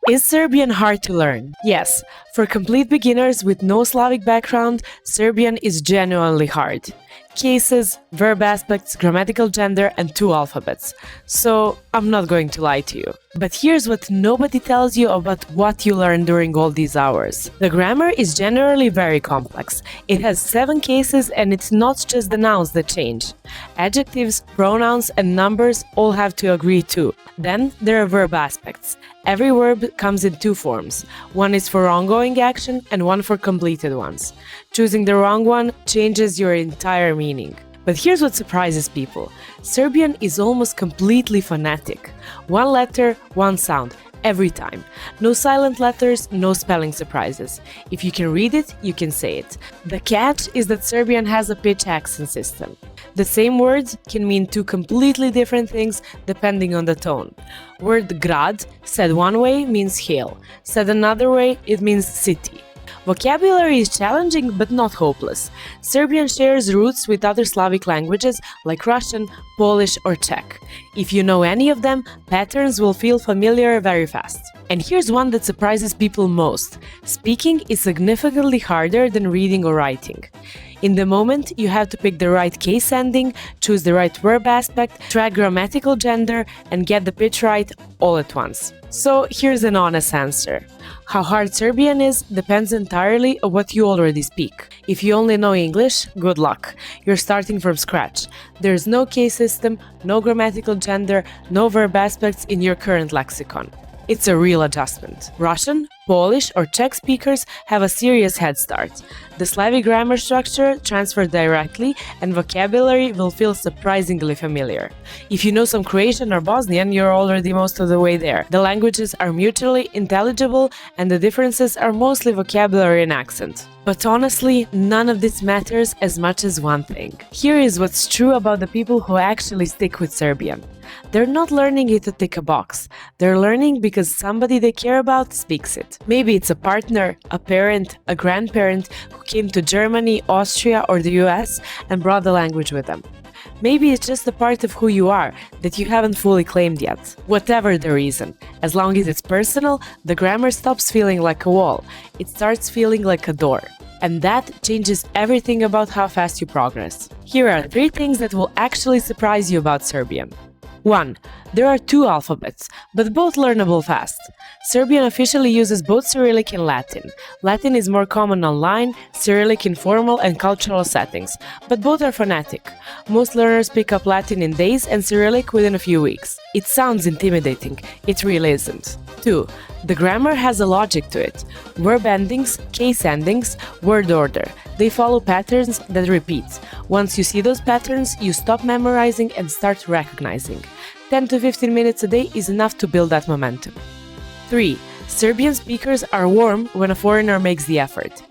Is Serbian hard to learn? Yes. For complete beginners with no Slavic background, Serbian is genuinely hard. Cases, verb aspects, grammatical gender, and 2 alphabets. So, I'm not going to lie to you. But here's what nobody tells you about what you learn during all these hours. The grammar is generally very complex. It has 7 cases and it's not just the nouns that change. Adjectives, pronouns, and numbers all have to agree too. Then there are verb aspects. Every verb comes in 2 forms. One is for ongoing action and one for completed ones. Choosing the wrong one changes your entire meaning. But here's what surprises people. Serbian is almost completely phonetic. 1 letter, 1 sound, every time. No silent letters, no spelling surprises. If you can read it, you can say it. The catch is that Serbian has a pitch accent system. The same words can mean 2 completely different things depending on the tone. Word grad, said one way, means hill. Said another way, it means city. Vocabulary is challenging but not hopeless. Serbian shares roots with other Slavic languages like Russian, Polish, or Czech. If you know any of them, patterns will feel familiar very fast. And here's one that surprises people most. Speaking is significantly harder than reading or writing. In the moment, you have to pick the right case ending, choose the right verb aspect, track grammatical gender, and get the pitch right all at once. So here's an honest answer. How hard Serbian is depends entirely on what you already speak. If you only know English, good luck. You're starting from scratch. There's no case system, no grammatical gender, no verb aspects in your current lexicon. It's a real adjustment. Russian, Polish, or Czech speakers have a serious head start. The Slavic grammar structure transfers directly and vocabulary will feel surprisingly familiar. If you know some Croatian or Bosnian, you're already most of the way there. The languages are mutually intelligible and the differences are mostly vocabulary and accent. But honestly, none of this matters as much as one thing. Here is what's true about the people who actually stick with Serbian. They're not learning it to tick a box. They're learning because somebody they care about speaks it. Maybe it's a partner, a parent, a grandparent who came to Germany, Austria, or the US and brought the language with them. Maybe it's just a part of who you are that you haven't fully claimed yet. Whatever the reason, as long as it's personal, the grammar stops feeling like a wall. It starts feeling like a door. And that changes everything about how fast you progress. Here are 3 things that will actually surprise you about Serbian. 1. There are 2 alphabets, but both learnable fast. Serbian officially uses both Cyrillic and Latin. Latin is more common online, Cyrillic in formal and cultural settings, but both are phonetic. Most learners pick up Latin in days and Cyrillic within a few weeks. It sounds intimidating, it really isn't. 2. The grammar has a logic to it. Verb endings, case endings, word order. They follow patterns that repeat. Once you see those patterns, you stop memorizing and start recognizing. 10 to 15 minutes a day is enough to build that momentum. 3. Serbian speakers are warm when a foreigner makes the effort.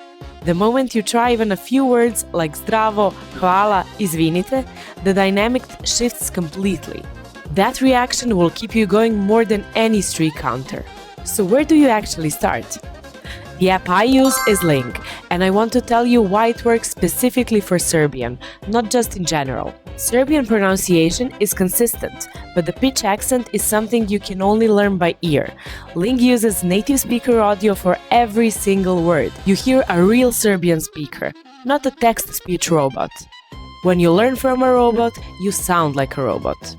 The moment you try even a few words like zdravo, hvala, izvinite, the dynamic shifts completely. That reaction will keep you going more than any streak counter. So where do you actually start? The app I use is Link, and I want to tell you why it works specifically for Serbian, not just in general. Serbian pronunciation is consistent, but the pitch accent is something you can only learn by ear. Link uses native speaker audio for every single word. You hear a real Serbian speaker, not a text-to-speech robot. When you learn from a robot, you sound like a robot.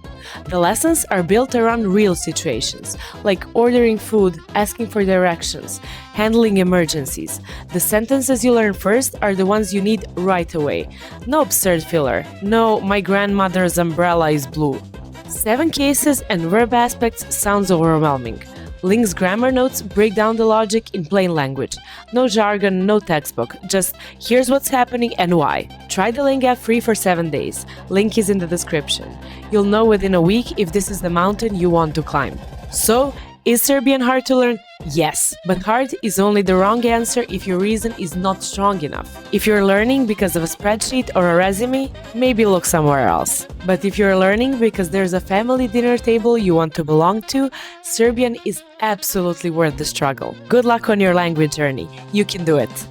The lessons are built around real situations, like ordering food, asking for directions, handling emergencies. The sentences you learn first are the ones you need right away. No absurd filler. No, my grandmother's umbrella is blue. 7 cases and verb aspects sounds overwhelming. Link's grammar notes break down the logic in plain language. No jargon, no textbook, just here's what's happening and why. Try the Link app free for 7 days. Link is in the description. You'll know within a week if this is the mountain you want to climb. So, is Serbian hard to learn? Yes, but hard is only the wrong answer if your reason is not strong enough. If you're learning because of a spreadsheet or a resume, maybe look somewhere else. But if you're learning because there's a family dinner table you want to belong to, Serbian is absolutely worth the struggle. Good luck on your language journey. You can do it.